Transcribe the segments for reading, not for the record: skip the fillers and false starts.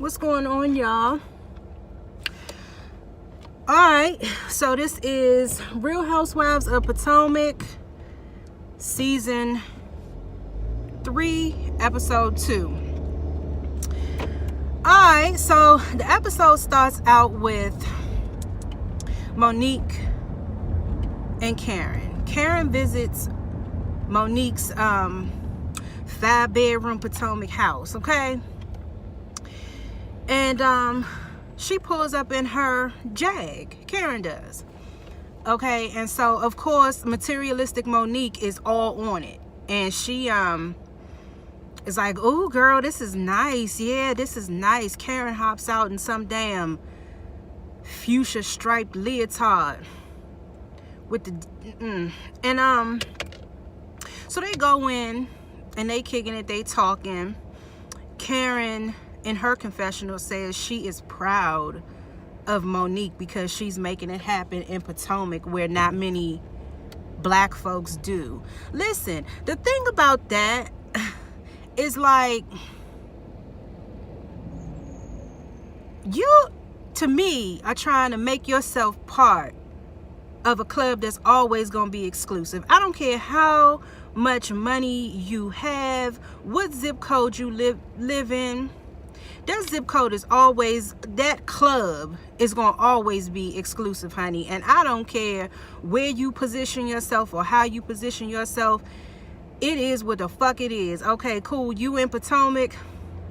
What's going on, y'all? Alright, so this is Real Housewives of Potomac, Season 3, Episode 2. Alright, so the episode starts out with Monique and Karen. Karen visits Monique's 5-bedroom Potomac house, okay? And she pulls up in her Jag. Karen does. Okay, and so of course materialistic Monique is all on it. And she is like, "Oh girl, this is nice. Yeah, this is nice." Karen hops out in some damn fuchsia striped leotard with the and so they go in and they kicking it, they talking. Karen in her confessional says she is proud of Monique because she's making it happen in Potomac where not many black folks do. Listen, the thing about that is, like, you, to me, are trying to make yourself part of a club that's always going to be exclusive. I don't care how much money you have, what zip code you live in. That zip code is always, that club is going to always be exclusive, honey. And I don't care where you position yourself or how you position yourself. It is what the fuck it is. Okay, cool. You in Potomac,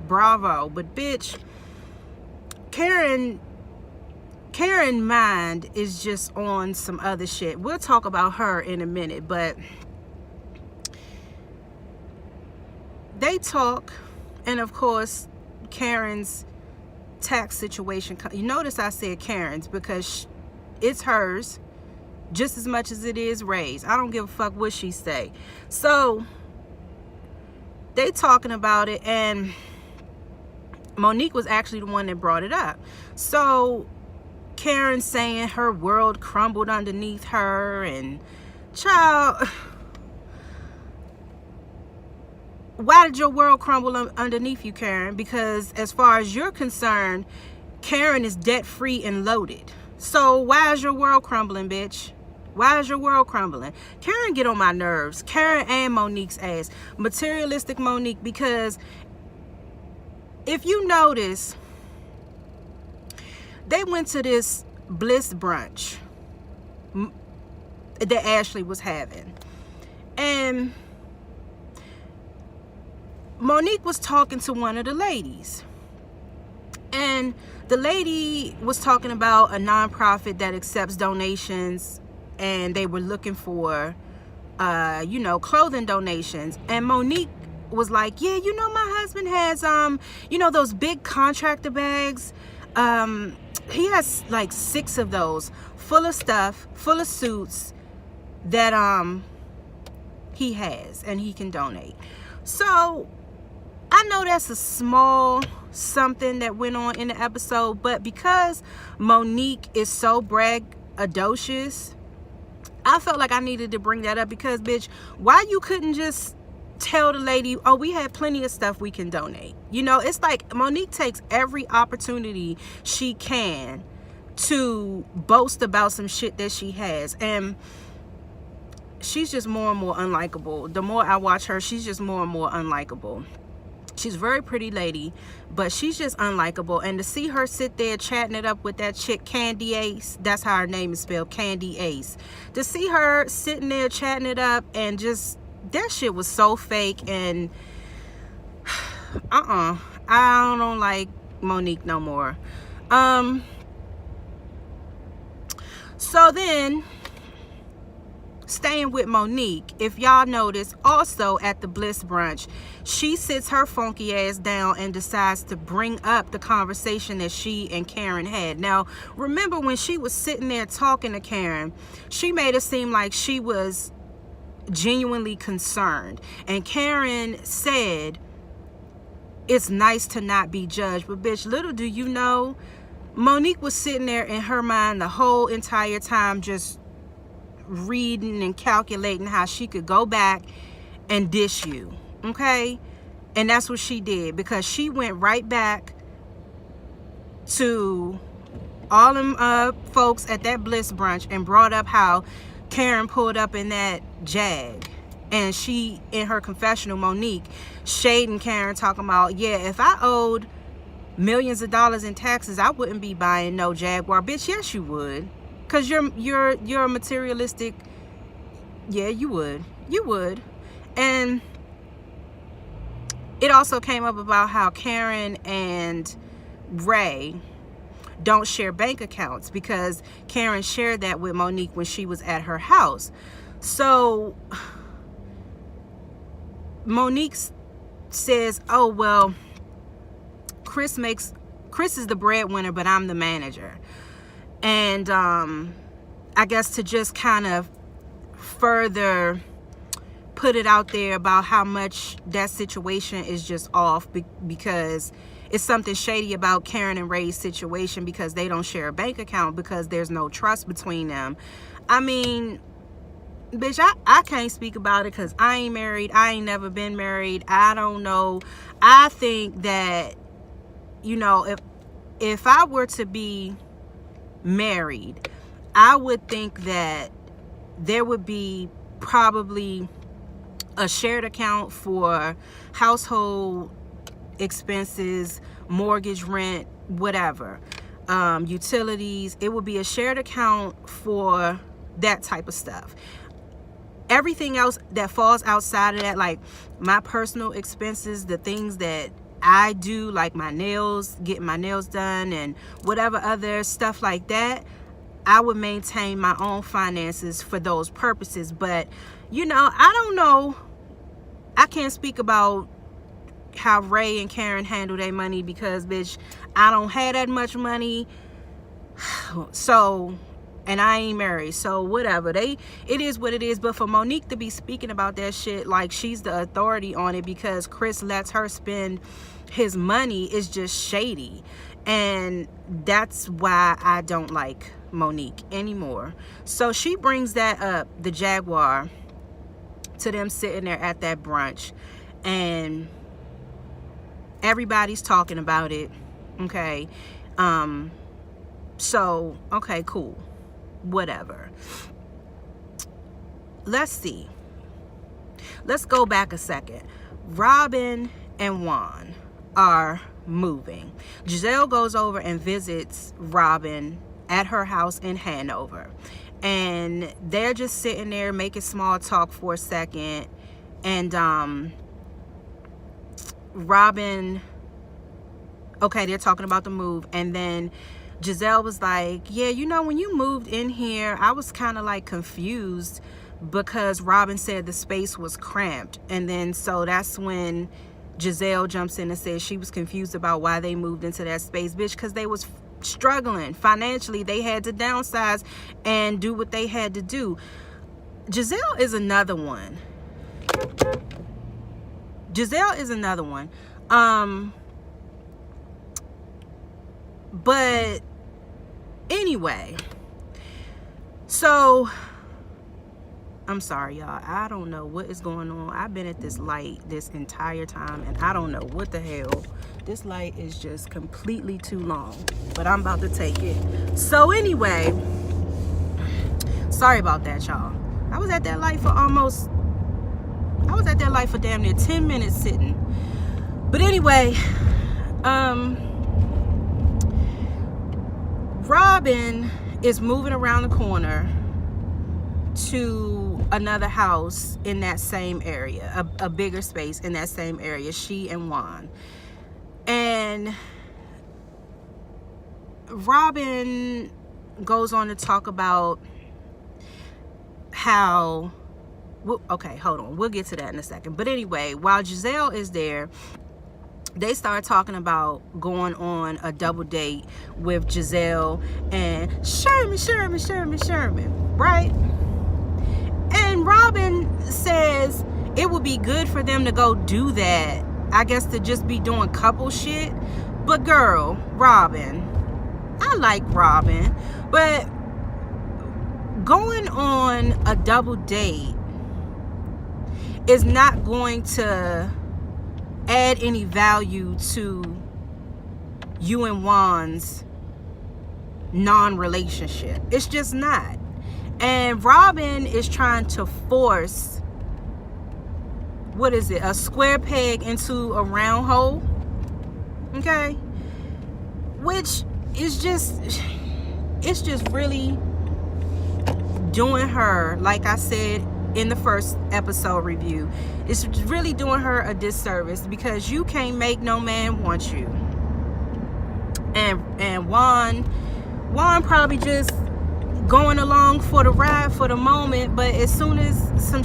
bravo. But bitch, Karen mind is just on some other shit. We'll talk about her in a minute, but they talk, and of course Karen's tax situation. You notice I said Karen's because it's hers just as much as it is Ray's. I don't give a fuck what she say. So they talking about it, and Monique was actually the one that brought it up. So Karen saying her world crumbled underneath her, and child, why did your world crumble underneath you, Karen? Because as far as you're concerned, Karen is debt-free and loaded. So why is your world crumbling, bitch? Why is your world crumbling? Karen get on my nerves. Karen and Monique's ass. Materialistic Monique, because if you notice, they went to this bliss brunch that Ashley was having. And Monique was talking to one of the ladies, and the lady was talking about a nonprofit that accepts donations, and they were looking for clothing donations. And Monique was like, "Yeah, my husband has those big contractor bags. He has like 6 of those full of stuff, full of suits that he has and he can donate." So I know that's a small something that went on in the episode, but because Monique is so braggadocious, I felt like I needed to bring that up. Because, bitch, why you couldn't just tell the lady, "Oh, we have plenty of stuff we can donate"? It's like Monique takes every opportunity she can to boast about some shit that she has, and she's just more and more unlikable. The more I watch her, she's just more and more unlikable. She's a very pretty lady, but she's just unlikable. And to see her sit there chatting it up with that chick, Candy Ace, that's how her name is spelled, Candy Ace. To see her sitting there chatting it up, and just, that shit was so fake. And I don't like Monique no more. So then, staying with Monique, if y'all notice, also at the Bliss brunch, she sits her funky ass down and decides to bring up the conversation that she and Karen had. Now, remember when she was sitting there talking to Karen, she made it seem like she was genuinely concerned. And Karen said, "It's nice to not be judged." But bitch, little do you know, Monique was sitting there in her mind the whole entire time, just reading and calculating how she could go back and dish you, okay? And that's what she did, because she went right back to all them folks at that Bliss brunch and brought up how Karen pulled up in that Jag. And she, in her confessional, Monique, shading Karen, talking about, yeah, if I owed millions of dollars in taxes, I wouldn't be buying no Jaguar. Bitch, yes you would. Cause you're a materialistic. Yeah, you would. And it also came up about how Karen and Ray don't share bank accounts because Karen shared that with Monique when she was at her house. So Monique says, oh, well, Chris is the breadwinner, but I'm the manager. And I guess to just kind of further put it out there about how much that situation is just off, because it's something shady about Karen and Ray's situation because they don't share a bank account because there's no trust between them. I mean, bitch, I can't speak about it because I ain't married. I ain't never been married. I don't know. I think that, you know, if I were to be married, I would think that there would be probably a shared account for household expenses, mortgage, rent, whatever, utilities. It would be a shared account for that type of stuff. Everything else that falls outside of that, like my personal expenses, the things that I do, like my nails, getting my nails done and whatever other stuff like that, I would maintain my own finances for those purposes. But, you know, I don't know. I can't speak about how Ray and Karen handle their money because, bitch, I don't have that much money. So, and I ain't married, so whatever. It is what it is. But for Monique to be speaking about that shit like she's the authority on it because Chris lets her spend his money is just shady. And that's why I don't like Monique anymore. So she brings that up, the Jaguar, to them sitting there at that brunch, and everybody's talking about it. Okay. So, okay, cool. Whatever. Let's see. Let's go back a second. Robin and Juan are moving. Giselle goes over and visits Robin at her house in Hanover. And they're just sitting there making small talk for a second. And Robin, okay, they're talking about the move. And then Giselle was like, yeah, you know, when you moved in here, I was kind of like confused because Robin said the space was cramped. And then so that's when Giselle jumps in and says she was confused about why they moved into that space, bitch, because they was struggling financially. They had to downsize and do what they had to do. Giselle is another one. But anyway, so I'm sorry, y'all. I don't know what is going on. I've been at this light this entire time and I don't know what the hell. This light is just completely too long, but I'm about to take it. So anyway, sorry about that, y'all. I was at that light for damn near 10 minutes sitting. But anyway, Robin is moving around the corner to another house in that same area, a bigger space in that same area, she and Juan. And Robin goes on to talk about how, okay, hold on, we'll get to that in a second. But anyway, while Giselle is there, they start talking about going on a double date with Giselle and Sherman, right? And Robin says it would be good for them to go do that. I guess to just be doing couple shit. But girl, Robin, I like Robin, but going on a double date is not going to add any value to you and Juan's non-relationship. It's just not. And Robin is trying to force, what is it, a square peg into a round hole. Okay? Which is just, it's just really doing her, like I said in the first episode review, it's really doing her a disservice, because you can't make no man want you. And Juan probably just going along for the ride for the moment, but as soon as some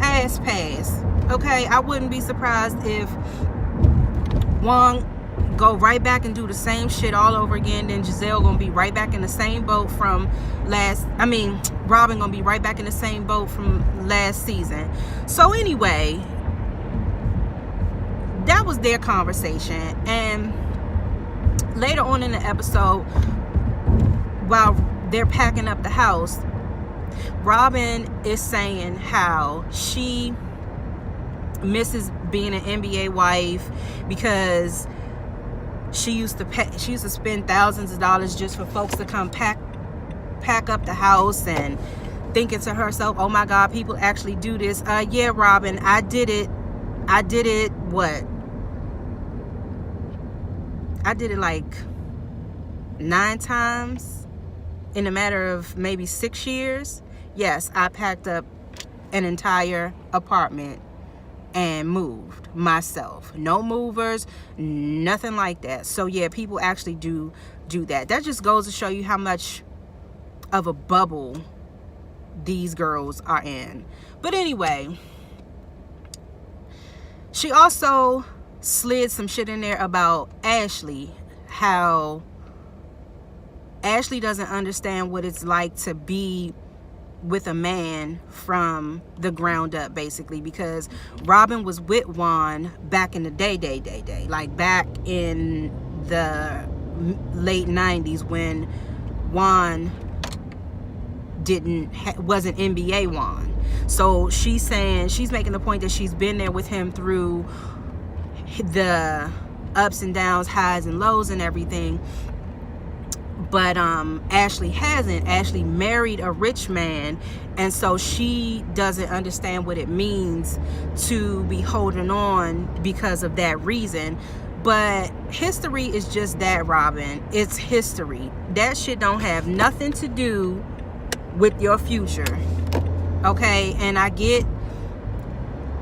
ass pass, okay, I wouldn't be surprised if Juan go right back and do the same shit all over again. Then Giselle gonna be right back in the same boat from Robin gonna be right back in the same boat from last season. So anyway, that was their conversation. And later on in the episode, while they're packing up the house, Robin is saying how she misses being an NBA wife, because she used to spend thousands of dollars just for folks to come pack up the house, and thinking to herself, oh my God, people actually do this. Yeah, Robin, I did it what? I did it like 9 times in a matter of maybe 6 years. Yes, I packed up an entire apartment and moved myself. No movers, nothing like that. So yeah, people actually do that. That just goes to show you how much of a bubble these girls are in. But anyway, she also slid some shit in there about Ashley, how Ashley doesn't understand what it's like to be with a man from the ground up, basically, because Robin was with Juan back in the day, like back in the late 90s when Juan wasn't NBA Juan. So she's making the point that she's been there with him through the ups and downs, highs and lows and everything. But Ashley hasn't. Ashley married a rich man, and so she doesn't understand what it means to be holding on because of that reason. But history is just that, Robin. It's history. That shit don't have nothing to do with your future. Okay? And I get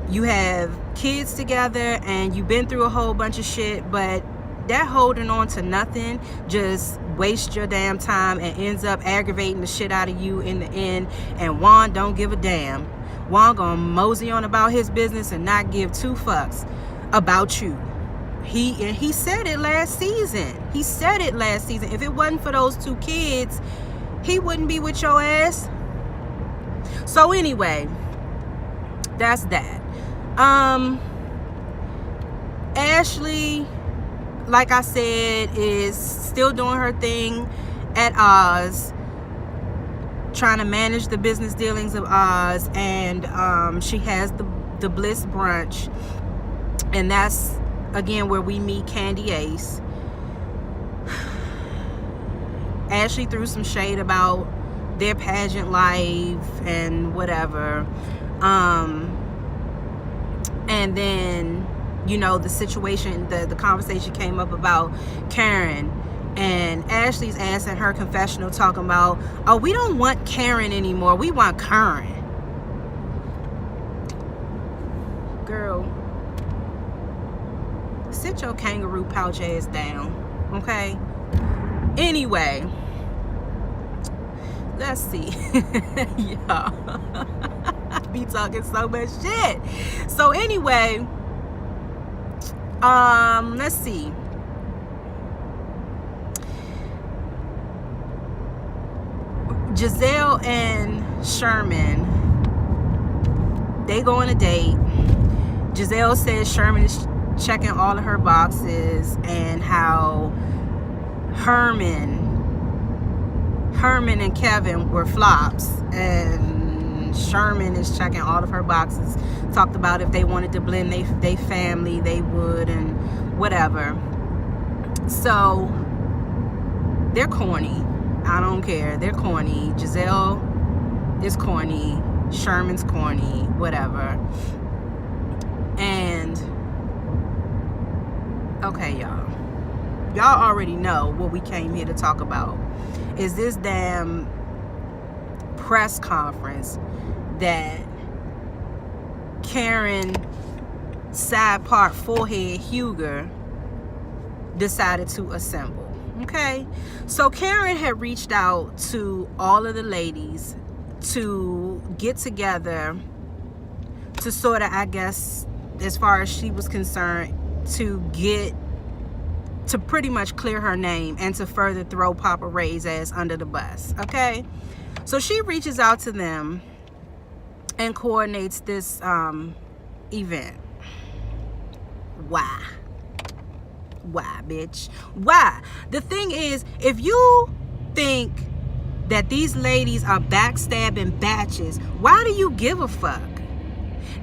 you have kids together and you've been through a whole bunch of shit, but that holding on to nothing just wastes your damn time and ends up aggravating the shit out of you in the end. And Juan don't give a damn. Juan gonna mosey on about his business and not give 2 fucks about you. He said it last season. If it wasn't for those 2 kids, he wouldn't be with your ass. So anyway, that's that. Ashley, like I said, is still doing her thing at Oz, trying to manage the business dealings of Oz, and she has the Bliss brunch, and that's again where we meet Candy Ace. Ashley threw some shade about their pageant life and whatever, and then, you know, the situation, the conversation came up about Karen, and Ashley's ass in her confessional talking about, oh, we don't want Karen anymore, we want Karen. Girl, sit your kangaroo pouch ass down, okay? Anyway, let's see. Y'all, I be talking so much shit. So anyway, let's see. Giselle and Sherman, they go on a date. Giselle says Sherman is checking all of her boxes, and how Herman and Kevin were flops, and Sherman is checking all of her boxes. Talked about if they wanted to blend they family, they would, and whatever. So they're corny. I don't care. They're corny. Giselle is corny. Sherman's corny. Whatever. And okay, y'all already know what we came here to talk about. Is this damn press conference that Karen side part forehead Huger decided to assemble. Okay, so Karen had reached out to all of the ladies to get together to sort of, I guess, as far as she was concerned, to pretty much clear her name and to further throw Papa Ray's ass under the bus. Okay, so she reaches out to them and coordinates this event. Why, bitch? Why? The thing is, if you think that these ladies are backstabbing batches, why do you give a fuck?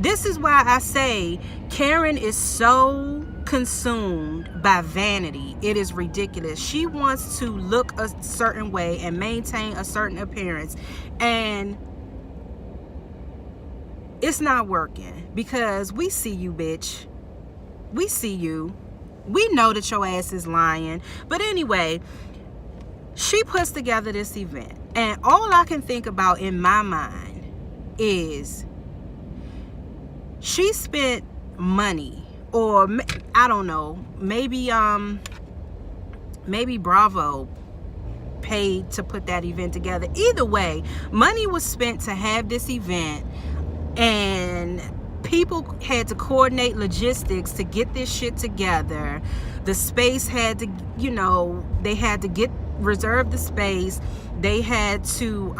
This is why I say Karen is so consumed by vanity. It is ridiculous. She wants to look a certain way and maintain a certain appearance, and it's not working because we see you, bitch. We see you. We know that your ass is lying. But anyway, she puts together this event, and all I can think about in my mind is she spent money, or I don't know, maybe Bravo paid to put that event together. Either way, money was spent to have this event, and people had to coordinate logistics to get this shit together. The space had to, they had to reserve the space. They had to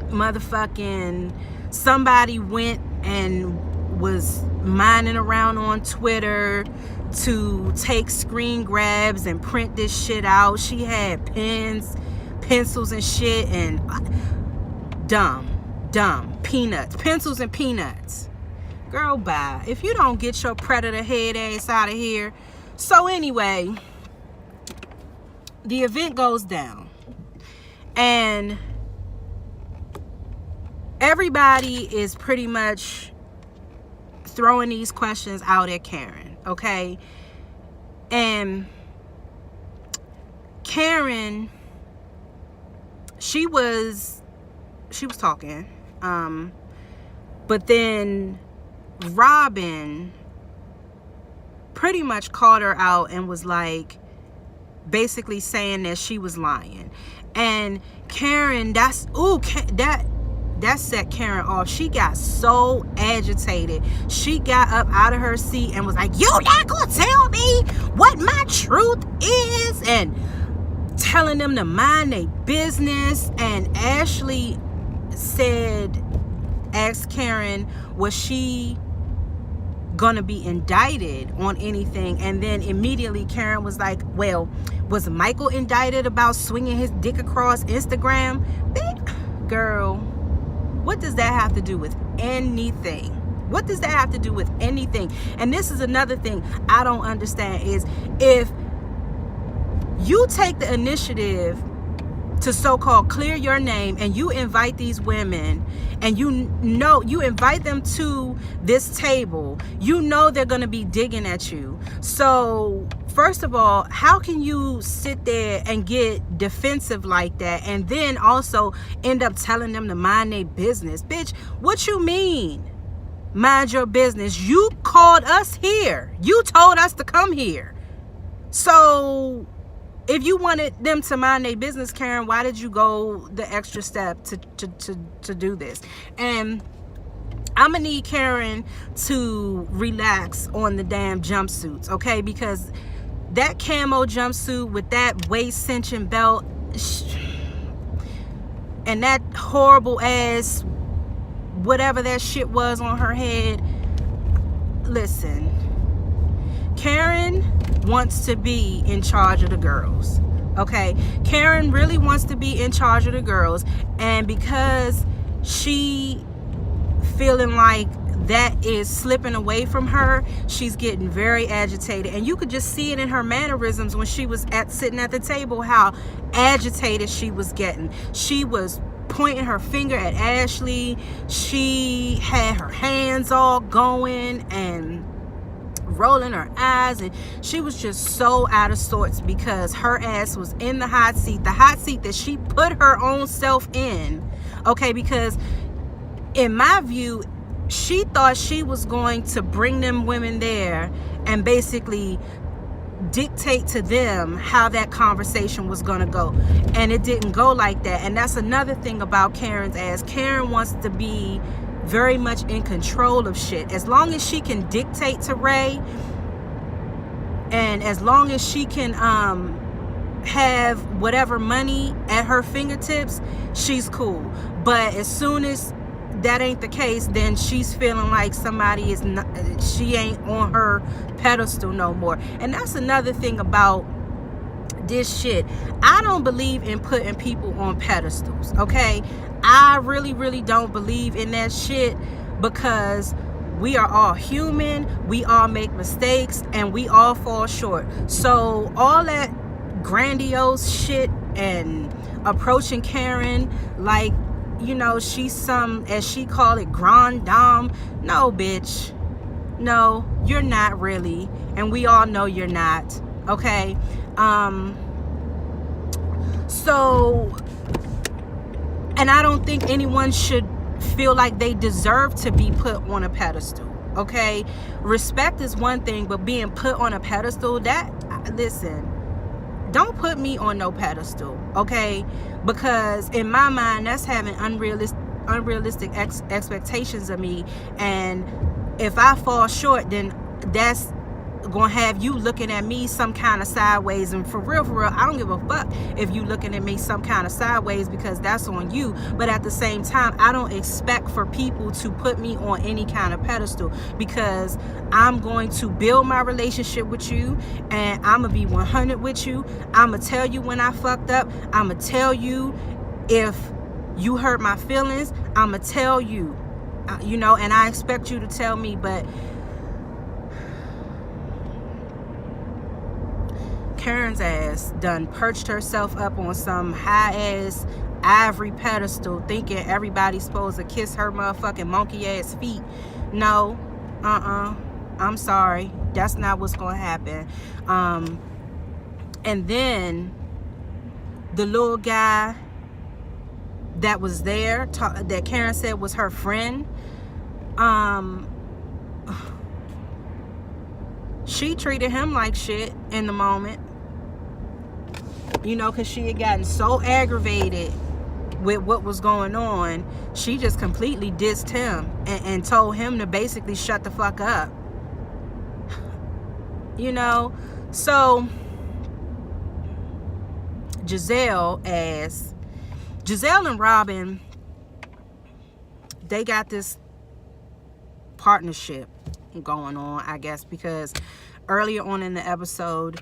motherfucking, somebody went and was mining around on Twitter to take screen grabs and print this shit out. She had pens, pencils and shit, and dumb peanuts, pencils and peanuts. Girl, bye. If you don't get your predator head ass out of here. So anyway, the event goes down, and everybody is pretty much throwing these questions out at Karen, okay? And Karen, she was talking, but then Robin pretty much called her out and was like, basically saying that she was lying. And Karen, that set Karen off. She got so agitated. She got up out of her seat and was like, "You not gonna tell me what my truth is?" and telling them to mind their business. And Ashley asked Karen, was she gonna be indicted on anything? And then immediately Karen was like, well, was Michael indicted about swinging his dick across Instagram? Girl, what does that have to do with anything? What does that have to do with anything? And this is another thing I don't understand, is if you take the initiative to so-called clear your name and you invite these women, and you invite them to this table, they're going to be digging at you. So first of all, how can you sit there and get defensive like that and then also end up telling them to mind their business? Bitch, what you mean mind your business? You called us here. You told us to come here. So if you wanted them to mind their business, Karen, why did you go the extra step to do this? And I'm gonna need Karen to relax on the damn jumpsuits, okay? Because that camo jumpsuit with that waist cinching belt and that horrible ass whatever that shit was on her head. Listen, Karen wants to be in charge of the girls, okay? Karen really wants to be in charge of the girls, and because she feeling like that is slipping away from her, she's getting very agitated. And you could just see it in her mannerisms when she was sitting at the table, how agitated she was getting. She was pointing her finger at Ashley. She had her hands all going and rolling her eyes, and she was just so out of sorts because her ass was in the hot seat that she put her own self in. Okay, because in my view, she thought she was going to bring them women there and basically dictate to them how that conversation was going to go, and it didn't go like that. And that's another thing about Karen's ass. Karen wants to be very much in control of shit. As long as she can dictate to Ray, and as long as she can have whatever money at her fingertips, she's cool. But as soon as that ain't the case, then she's feeling like somebody is not, she ain't on her pedestal no more. And that's another thing about this shit. I don't believe in putting people on pedestals, okay? I really don't believe in that shit, because we are all human, we all make mistakes, and we all fall short. So all that grandiose shit and approaching Karen like, you know, she's some, as she called it, grand dame. No, bitch. No, you're not really. And we all know you're not. Okay? So, and I don't think anyone should feel like they deserve to be put on a pedestal. Okay? Respect is one thing, but being put on a pedestal, that, listen, don't put me on no pedestal, okay? Because in my mind, that's having unrealistic expectations of me. And if I fall short, then that's gonna have you looking at me some kind of sideways. And for real, I don't give a fuck if you looking at me some kind of sideways, because that's on you. But at the same time, I don't expect for people to put me on any kind of pedestal, because I'm going to build my relationship with you, and I'm gonna be 100 with you. I'm gonna tell you when I fucked up. I'm gonna tell you if you hurt my feelings. I'm gonna tell you, you know, and I expect you to tell me. But Karen's ass done perched herself up on some high ass ivory pedestal, thinking everybody's supposed to kiss her motherfucking monkey ass feet. No, I'm sorry, that's not what's gonna happen. And then the little guy that was there, that Karen said was her friend, she treated him like shit in the moment. You know, because she had gotten so aggravated with what was going on, she just completely dissed him and told him to basically shut the fuck up. You know, so Giselle and Robin, they got this partnership going on, I guess, because earlier on in the episode,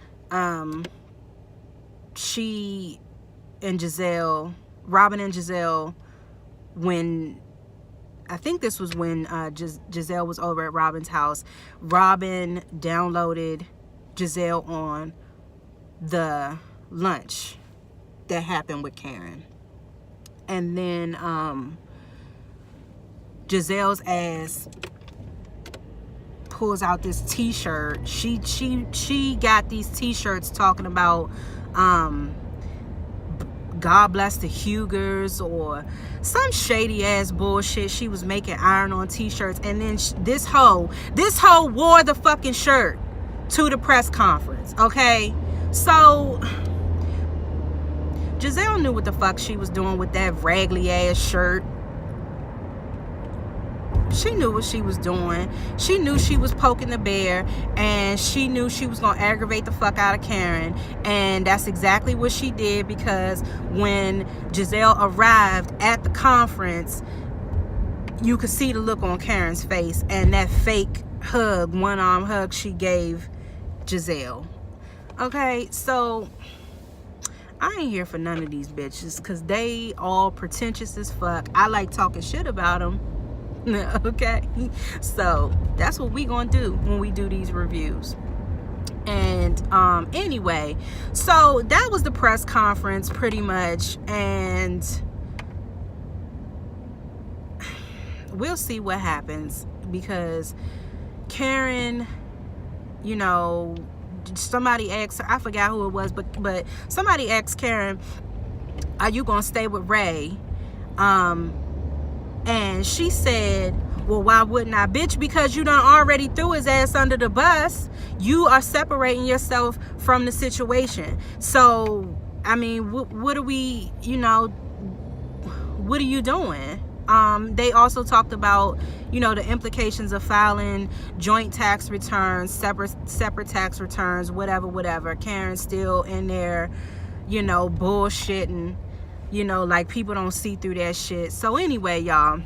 Robin and Giselle, when, I think this was when Giselle was over at Robin's house, Robin downloaded Giselle on the lunch that happened with Karen. And then Giselle's ass pulls out this t-shirt. She got these t-shirts talking about God bless the Hugers or some shady ass bullshit. She was making iron-on t-shirts, and then this hoe wore the fucking shirt to the press conference. Okay, so Giselle knew what the fuck she was doing with that raggedy ass shirt. She knew what she was doing. She knew she was poking the bear, and she knew she was gonna aggravate the fuck out of Karen, and that's exactly what she did, because when Giselle arrived at the conference, you could see the look on Karen's face and that fake hug, one-arm hug she gave Giselle. Okay, so I ain't here for none of these bitches, because they all pretentious as fuck. I like talking shit about them, Okay, so that's what we gonna do when we do these reviews. And anyway, so that was the press conference pretty much, and we'll see what happens, because Karen, you know, somebody asked her, I forgot who it was, but somebody asked Karen, are you gonna stay with Ray? And she said, well, why wouldn't I? Bitch, because you done already threw his ass under the bus. You are separating yourself from the situation. So, I mean, what are we, you know, what are you doing? They also talked about, you know, the implications of filing joint tax returns, separate tax returns, whatever. Karen's still in there, you know, bullshitting, you know, like people don't see through that shit. So anyway, y'all,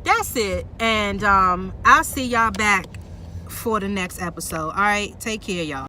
that's it. And I'll see y'all back for the next episode. All right, take care, y'all.